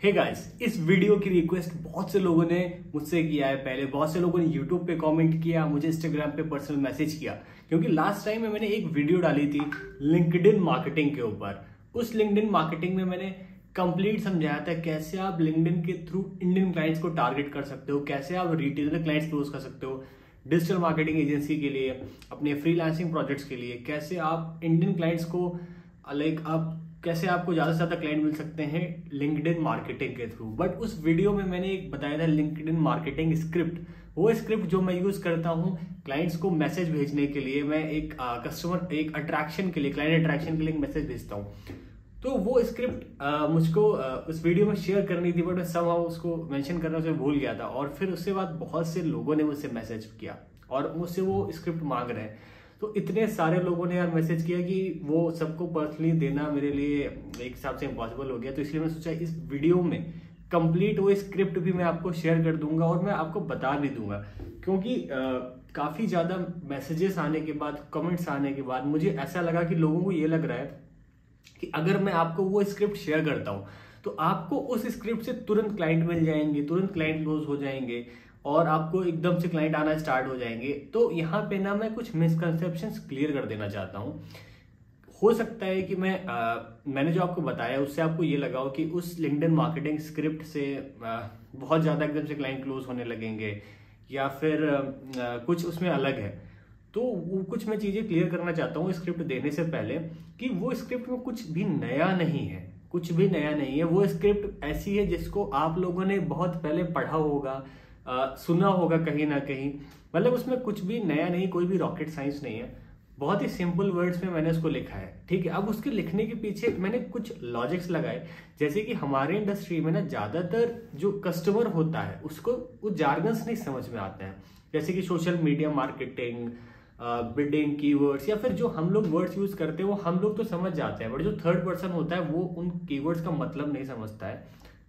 Hey guys, इस video की request बहुत से लोगों ने मुझसे किया है। पहले बहुत से लोगों ने यूट्यूब पे कमेंट किया, मुझे इंस्टाग्राम पे पर्सनल मैसेज किया, क्योंकि लास्ट टाइम में मैंने एक वीडियो डाली थी लिंक्डइन मार्केटिंग के ऊपर। उस लिंक्डइन मार्केटिंग में मैंने कंप्लीट समझाया था कैसे आप लिंक्डइन के थ्रू इंडियन क्लाइंट्स को टारगेट कर सकते हो, कैसे आप रिटेलर क्लाइंट्स क्लोज कर सकते हो, डिजिटल मार्केटिंग एजेंसी के लिए, अपने फ्रीलांसिंग प्रोजेक्ट्स के लिए, कैसे आप इंडियन क्लाइंट्स को आप कैसे आपको ज्यादा से ज्यादा क्लाइंट मिल सकते हैं लिंक्डइन मार्केटिंग के थ्रू। बट उस वीडियो में मैंने एक बताया था लिंक्डइन मार्केटिंग स्क्रिप्ट, वो स्क्रिप्ट जो मैं यूज करता हूँ क्लाइंट्स को मैसेज भेजने के लिए। मैं एक कस्टमर एक अट्रैक्शन के लिए, क्लाइंट अट्रैक्शन के लिए मैसेज भेजता हूँ। तो वो स्क्रिप्ट मुझको उस वीडियो में शेयर करनी थी, बट मैं समहाउ उसको मेंशन करना से भूल गया था। और फिर उसके बाद बहुत से लोगों ने मुझसे मैसेज किया और मुझसे वो स्क्रिप्ट मांग रहे हैं। तो इतने सारे लोगों ने यार मैसेज किया कि वो सबको पर्सनली देना मेरे लिए एक हिसाब से इम्पॉसिबल हो गया। तो इसलिए मैं सोचा इस वीडियो में कंप्लीट वो स्क्रिप्ट भी मैं आपको शेयर कर दूंगा और मैं आपको बता भी दूंगा, क्योंकि काफी ज्यादा मैसेजेस आने के बाद, कमेंट्स आने के बाद मुझे ऐसा लगा कि लोगों को ये लग रहा है कि अगर मैं आपको वो स्क्रिप्ट शेयर करता हूं तो आपको उस स्क्रिप्ट से तुरंत क्लाइंट मिल जाएंगे, तुरंत क्लाइंट क्लोज हो जाएंगे और आपको एकदम से क्लाइंट आना स्टार्ट हो जाएंगे। तो यहाँ पे ना मैं कुछ मिसकंसेप्शंस क्लियर कर देना चाहता हूँ। हो सकता है कि मैंने जो आपको बताया उससे आपको ये लगा हो कि उस लिंक्डइन मार्केटिंग स्क्रिप्ट से बहुत ज्यादा एकदम से क्लाइंट क्लोज होने लगेंगे, या फिर कुछ उसमें अलग है। तो वो कुछ मैं चीजें क्लियर करना चाहता हूँ स्क्रिप्ट देने से पहले कि वो स्क्रिप्ट में कुछ भी नया नहीं है, कुछ भी नया नहीं है। वो स्क्रिप्ट ऐसी है जिसको आप लोगों ने बहुत पहले पढ़ा होगा, सुना होगा कहीं ना कहीं। मतलब उसमें कुछ भी नया नहीं, कोई भी रॉकेट साइंस नहीं है। बहुत ही सिंपल वर्ड्स में मैंने उसको लिखा है, ठीक है। अब उसके लिखने के पीछे मैंने कुछ लॉजिक्स लगाए, जैसे कि हमारे इंडस्ट्री में ना ज्यादातर जो कस्टमर होता है उसको वो जार्गन्स नहीं समझ में आते हैं, जैसे कि social media marketing, bidding, keywords, या फिर जो हम लोग वर्ड्स यूज करते हैं वो हम लोग तो समझ जाते हैं, बट जो थर्ड पर्सन होता है वो उन कीवर्ड्स का मतलब नहीं समझता है।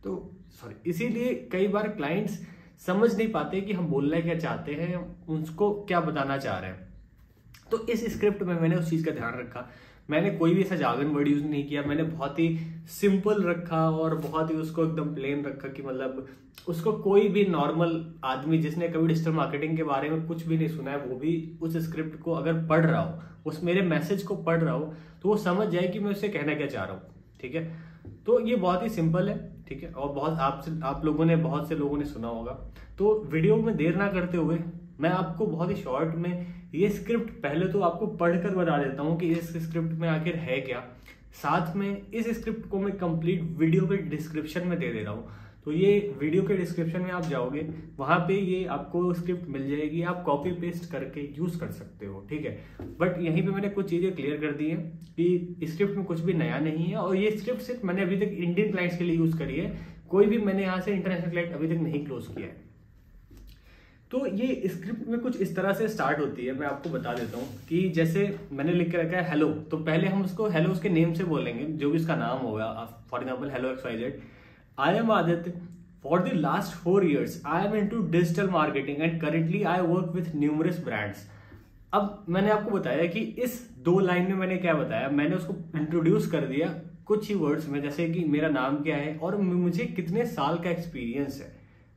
तो सॉरी, इसीलिए कई बार क्लाइंट्स समझ नहीं पाते कि हम बोलना क्या चाहते हैं, उसको क्या बताना चाह रहे हैं। तो इस स्क्रिप्ट में मैंने उस चीज का ध्यान रखा। मैंने कोई भी ऐसा जार्गन वर्ड यूज नहीं किया, मैंने बहुत ही सिंपल रखा और बहुत ही उसको एकदम प्लेन रखा कि मतलब उसको कोई भी नॉर्मल आदमी जिसने कभी डिजिटल मार्केटिंग के बारे में कुछ भी नहीं सुना है वो भी उस स्क्रिप्ट को अगर पढ़ रहा हो, उस मेरे मैसेज को पढ़ रहा हो, तो वो समझ जाए कि मैं उससे कहना क्या चाह रहा हूँ, ठीक है। तो ये बहुत ही सिंपल है, ठीक है, और बहुत बहुत से लोगों ने सुना होगा। तो वीडियो में देर ना करते हुए मैं आपको बहुत ही शॉर्ट में ये स्क्रिप्ट पहले तो आपको पढ़कर बता देता हूँ कि इस स्क्रिप्ट में आखिर है क्या। साथ में इस स्क्रिप्ट को मैं कंप्लीट वीडियो के डिस्क्रिप्शन में दे रहा हूँ। तो ये वीडियो के डिस्क्रिप्शन में आप जाओगे, वहां पे ये आपको स्क्रिप्ट मिल जाएगी, आप कॉपी पेस्ट करके यूज कर सकते हो, ठीक है। बट यहीं पे मैंने कुछ चीजें क्लियर कर दी है कि स्क्रिप्ट में कुछ भी नया नहीं है, और ये स्क्रिप्ट सिर्फ मैंने अभी तक इंडियन क्लाइंट्स के लिए यूज करी है, कोई भी मैंने यहाँ से इंटरनेशनल क्लाइंट अभी तक नहीं क्लोज किया है। तो ये स्क्रिप्ट में कुछ इस तरह से स्टार्ट होती है, मैं आपको बता देता हूँ कि जैसे मैंने लिख के रखा है हेलो, तो पहले हम उसको हेलो उसके नेम से बोलेंगे, जो भी उसका नाम होगा। For example hello XYZ, I am Aditya. For the last 4 years, I am into digital marketing and currently I work with numerous brands. अब मैंने आपको बताया कि इस 2 लाइन में मैंने क्या बताया, मैंने उसको इंट्रोड्यूस कर दिया कुछ ही वर्ड्स में, जैसे कि मेरा नाम क्या है और मुझे कितने साल का एक्सपीरियंस है।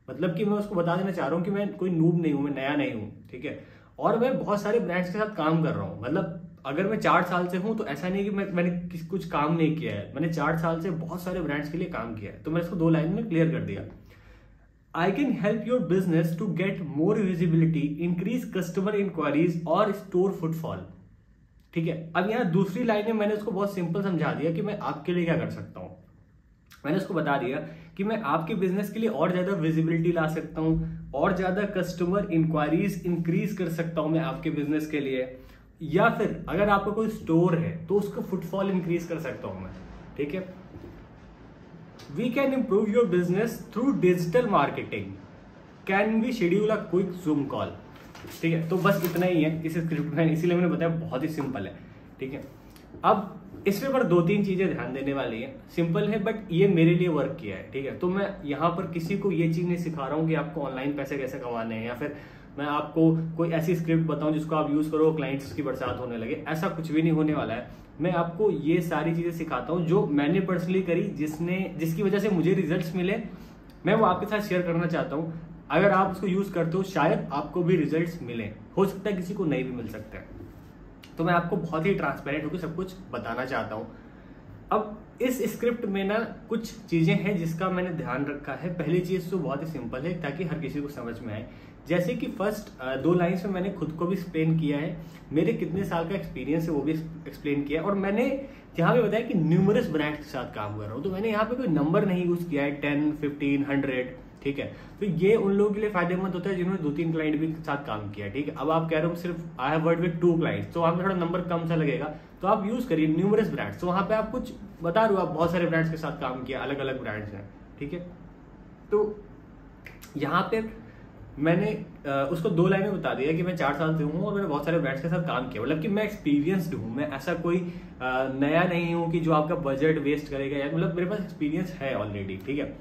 मतलब कि मैं उसको बता देना चाह रहा हूँ कि मैं कोई नूब नहीं हूँ, मैं नया नहीं हूँ, ठीक है। और मैं बहुत सारे ब्रांड्स के साथ काम कर रहा हूँ। मतलब अगर मैं 4 साल से हूं तो ऐसा नहीं कि मैंने कुछ काम नहीं किया है, मैंने 4 साल से बहुत सारे ब्रांड्स के लिए काम किया है। तो मैं इसको 2 लाइन में क्लियर कर दिया। I can help your business to get more visibility, increase customer inquiries और स्टोर फुटफॉल, ठीक है। अब यहाँ दूसरी लाइन में मैंने उसको बहुत सिंपल समझा दिया कि मैं आपके लिए क्या कर सकता हूँ। मैंने उसको बता दिया कि मैं आपके बिजनेस के लिए और ज्यादा विजिबिलिटी ला सकता हूँ, और ज्यादा कस्टमर इंक्वायरीज इंक्रीज कर सकता हूँ मैं आपके बिजनेस के लिए, या फिर अगर आपका कोई स्टोर है तो उसका फुटफॉल इंक्रीज कर सकता हूं मैं, ठीक है। We can improve your business through digital marketing, can we schedule a quick Zoom call, ठीक है। तो बस इतना ही है इस स्क्रिप्ट में, इसीलिए मैंने बताया बहुत ही सिंपल है, ठीक है। अब इसमें पर 2-3 चीजें ध्यान देने वाली है, सिंपल है बट ये मेरे लिए वर्क किया है, ठीक है। तो मैं यहाँ पर किसी को ये चीज नहीं सिखा रहा हूँ कि आपको ऑनलाइन पैसे कैसे कमाने हैं, या फिर मैं आपको कोई ऐसी स्क्रिप्ट बताऊं जिसको आप यूज करो क्लाइंट्स की बरसात होने लगे, ऐसा कुछ भी नहीं होने वाला है। मैं आपको ये सारी चीजें सिखाता हूं जो मैंने पर्सनली करी, जिसकी वजह से मुझे रिजल्ट्स मिले, मैं वो आपके साथ शेयर करना चाहता हूं। अगर आप उसको यूज करते हो शायद आपको भी रिजल्ट्स मिले, हो सकता है किसी को नहीं भी मिल सकता है। तो मैं आपको बहुत ही ट्रांसपेरेंट होकर सब कुछ बताना चाहता हूं। अब इस स्क्रिप्ट में ना कुछ चीजें हैं जिसका मैंने ध्यान रखा है। पहली चीज तो बहुत ही सिंपल है ताकि हर किसी को समझ में आए। जैसे कि फर्स्ट 2 लाइन्स में मैंने खुद को भी एक्सप्लेन किया है, मेरे कितने साल का एक्सपीरियंस है वो भी एक्सप्लेन किया है, और मैंने यहाँ पे बताया कि न्यूमरस ब्रांड के साथ काम कर रहा हूँ। तो मैंने यहाँ पे कोई नंबर नहीं यूज किया है 10, 15, 100, ठीक है। तो ये उन लोगों के लिए फायदेमंद होता है जिन्होंने 2-3 क्लाइंट भी साथ काम किया, ठीक है। अब आप कह रहे हो सिर्फ I have worked with 2 clients, तो वहां पे थोड़ा नंबर कम सा लगेगा, तो आप यूज करिए न्यूमरस ब्रांड्स। तो वहां पे आप कुछ बता रहे हो, आप बहुत सारे ब्रांड्स के साथ काम किया, अलग अलग ब्रांड्स हैं, ठीक है। तो यहाँ पे मैंने उसको 2 लाइनें बता दिया कि मैं 4 साल से हूँ और मैंने बहुत सारे ब्रांड्स के साथ काम किया, मतलब कि मैं एक्सपीरियंस्ड हूँ, मैं ऐसा कोई नया नहीं हूँ कि जो आपका बजट वेस्ट करेगा, या मतलब मेरे पास एक्सपीरियंस है ऑलरेडी, ठीक है।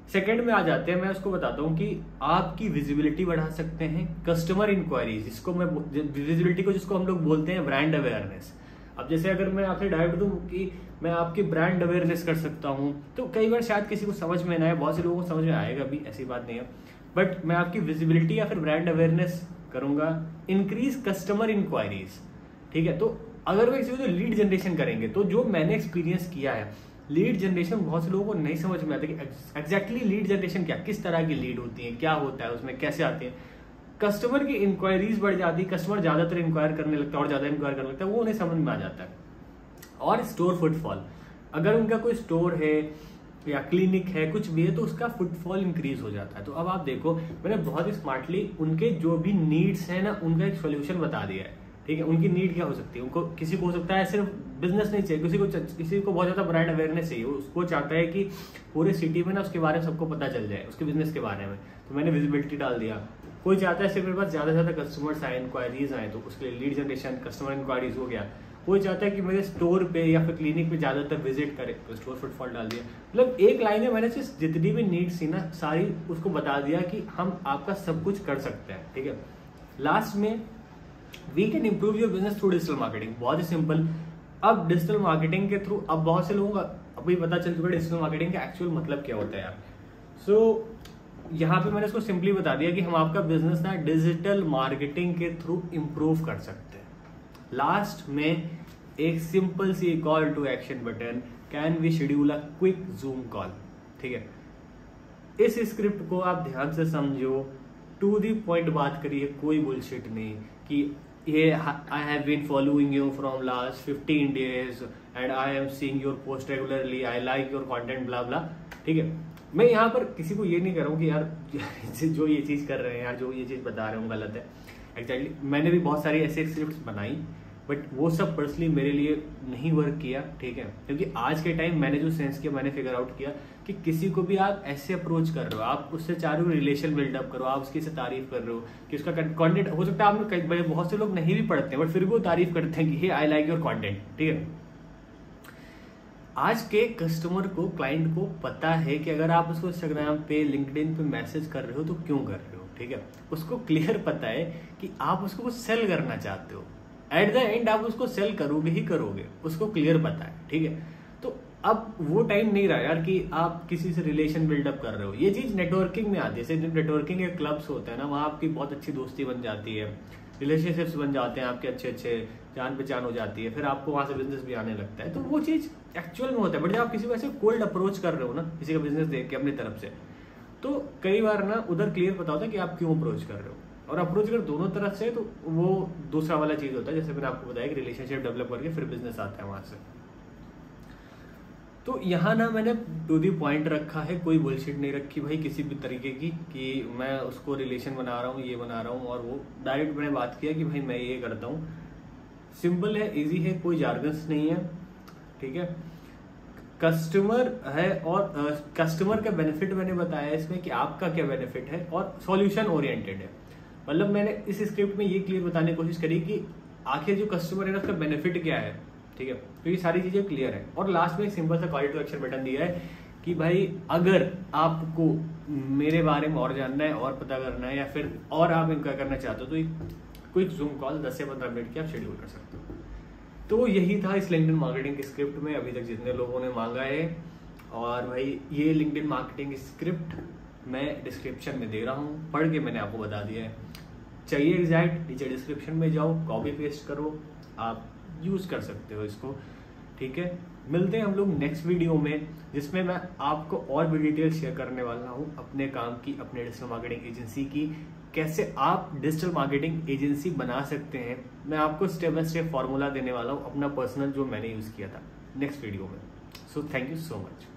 सेकंड में आ जाते हैं, मैं उसको बताता हूँ कि आपकी विजिबिलिटी बढ़ा सकते हैं, कस्टमर इंक्वायरीज, जिसको मैं विजिबिलिटी को जिसको हम लोग बोलते हैं ब्रांड अवेयरनेस। अब जैसे अगर मैं आपसे डायरेक्ट दूं कि मैं आपकी ब्रांड अवेयरनेस कर सकता हूं, तो कई बार शायद किसी को समझ में ना आए, बहुत से लोगों को समझ में आएगा भी, ऐसी बात नहीं है, बट मैं आपकी विजिबिलिटी या फिर ब्रांड अवेयरनेस करूंगा। इंक्रीज कस्टमर इंक्वायरीज, ठीक है। तो अगर मैं किसी को लीड जनरेशन करेंगे, तो जो मैंने एक्सपीरियंस किया है, लीड जनरेशन बहुत से लोगों को नहीं समझ में आता कि एग्जैक्टली लीड जनरेशन क्या, किस तरह की लीड होती है, क्या होता है उसमें, कैसे आती है। कस्टमर की इंक्वायरीज बढ़ जाती है, कस्टमर ज्यादातर इंक्वायर करने लगता है और ज्यादा इंक्वायर करने लगता है, वो उन्हें समझ में आ जाता है। और स्टोर फुटफॉल, अगर उनका कोई स्टोर है या क्लिनिक है, कुछ भी है, तो उसका फुटफॉल इंक्रीज हो जाता है। तो अब आप देखो, मैंने बहुत ही स्मार्टली उनके जो भी नीड्स है ना, उनका एक सोल्यूशन बता दिया है, ठीक है। उनकी नीड क्या हो सकती है, उनको किसी को हो सकता है सिर्फ बिजनेस नहीं चाहिए, किसी को बहुत ज्यादा ब्रांड अवेयरनेस चाहिए, उसको चाहता है कि पूरे सिटी में ना उसके बारे में सबको पता चल जाए, उसके बिजनेस के बारे में, तो मैंने विजिबिलिटी डाल दिया। कोई चाहता है सिर्फ मेरे पास ज्यादा से ज्यादा कस्टमर्स आए, इंक्वायरीज आए, तो उसके लिए लीड जनरेशन, कस्टमर इंक्वायरीज हो गया। कोई चाहता है कि मेरे स्टोर पे या फिर क्लिनिक पे ज्यादातर विजिट करे, तो स्टोर फुटफॉल डाल दिया। मतलब एक लाइन में मैंने सिर्फ जितनी भी नीड्स थी ना, सारी उसको बता दिया कि हम आपका सब कुछ कर सकते हैं, ठीक है। लास्ट में we can improve your business through digital marketing, बहुत ही सिंपल। अब डिजिटल मार्केटिंग के थ्रू अब बहुत से लोगों का अभी पता चल चुका है डिजिटल मार्केटिंग का एक्चुअल मतलब क्या होता है यार। सो यहाँ पे मैंने इसको सिंपली बता दिया कि हम आपका बिजनेस ना डिजिटल मार्केटिंग के थ्रू इंप्रूव कर सकते हैं। लास्ट में एक सिंपल सी call to action button, can we schedule a quick Zoom call, ठीक है। इस स्क्रिप्ट को आप ध्यान से समझो, टू दी पॉइंट बात करिए, कोई बुलशिट नहीं कि ये I have been following you from last 15 days and I am seeing your post regularly, I like your content, blah blah, ठीक है। मैं यहाँ पर किसी को ये नहीं कर रहा हूँ कि यार जो ये चीज कर रहे हैं यार, जो ये चीज बता रहे हूँ गलत है। एक्चुअली मैंने भी बहुत सारी ऐसे स्क्रिप्ट्स बनाई, बट वो सब पर्सनली मेरे लिए नहीं वर्क किया, ठीक है। क्योंकि आज के टाइम मैंने जो सेंस किया, मैंने फिगर आउट किया कि किसी को भी आप ऐसे अप्रोच कर रहे हो, आप उससे चाह रहे हो रिलेशन बिल्डअप करो, आप उसकी से तारीफ कर रहे हो कि उसका कंटेंट, हो सकता है आप बहुत से लोग नहीं भी पढ़ते हैं बट फिर भी वो तारीफ करते हैं कि हे आई लाइक योर कंटेंट, ठीक है। आज के कस्टमर को, क्लाइंट को पता है कि अगर आप उसको इंस्टाग्राम पे, लिंक्डइन पे मैसेज कर रहे हो तो क्यों कर रहे हो, ठीक है। उसको क्लियर पता है कि आप उसको कुछ सेल करना चाहते हो, एट द एंड आप उसको सेल करोगे ही करोगे, उसको क्लियर पता है, ठीक है। तो अब वो टाइम नहीं रहा यार कि आप किसी से रिलेशन बिल्डअप कर रहे हो। ये चीज नेटवर्किंग में आती है, जैसे नेटवर्किंग के क्लब्स होते हैं ना, वहाँ आपकी बहुत अच्छी दोस्ती बन जाती है, रिलेशनशिप्स बन जाते हैं आपके, अच्छे अच्छे जान पहचान हो जाती है, फिर आपको वहां से बिजनेस भी आने लगता है। तो वो चीज एक्चुअल में होता है। बट जब आप किसी को ऐसे कोल्ड अप्रोच कर रहे हो ना, किसी का बिजनेस देख के अपनी तरफ से, तो कई बार ना उधर क्लियर पता होता है कि आप क्यों अप्रोच कर रहे हो। और अप्रोच अगर दोनों तरफ से, तो वो दूसरा वाला चीज होता है, जैसे मैंने आपको बताया कि रिलेशनशिप डेवलप करके फिर बिजनेस आता है वहां से। तो यहाँ ना मैंने टू दी पॉइंट रखा है, कोई बुलशिट नहीं रखी भाई किसी भी तरीके की कि मैं उसको रिलेशन बना रहा हूँ, ये बना रहा हूँ, और वो डायरेक्ट मैंने बात किया कि भाई मैं ये करता हूँ। सिंपल है, इजी है, कोई जार्गन्स नहीं है, ठीक है। कस्टमर है और कस्टमर का बेनिफिट मैंने बताया इसमें कि आपका क्या बेनिफिट है, और सॉल्यूशन ओरिएंटेड है। मतलब मैंने इस स्क्रिप्ट में ये क्लियर बताने की कोशिश करी कि आखिर जो कस्टमर है ना, उसका बेनिफिट क्या है, ठीक है। तो ये सारी चीजें क्लियर है। और लास्ट में एक सिंपल सा कॉल टू एक्शन बटन दिया है कि भाई अगर आपको मेरे बारे में और जानना है और पता करना है या फिर और आप इनका करना चाहते हो तो एक क्विक जूम कॉल 10 से 15 मिनट की आप शेड्यूल कर सकते हो। तो यही था इस लिंक्डइन मार्केटिंग की स्क्रिप्ट में अभी तक जितने लोगों ने मांगा है। और भाई ये लिंक्डइन मार्केटिंग की स्क्रिप्ट मैं डिस्क्रिप्शन में दे रहा हूँ, पढ़ के मैंने आपको बता दिया है। चाहिए एग्जैक्ट, नीचे डिस्क्रिप्शन में जाओ, कॉपी पेस्ट करो, आप यूज कर सकते हो इसको। ठीक है, मिलते हैं हम लोग नेक्स्ट वीडियो में, जिसमें मैं आपको और भी डिटेल शेयर करने वाला हूँ अपने काम की, अपने डिजिटल मार्केटिंग एजेंसी की, कैसे आप डिजिटल मार्केटिंग एजेंसी बना सकते हैं। मैं आपको स्टेप बाय स्टेप फॉर्मूला देने वाला हूँ अपना पर्सनल, जो मैंने यूज किया था, नेक्स्ट वीडियो में। So thank you so much.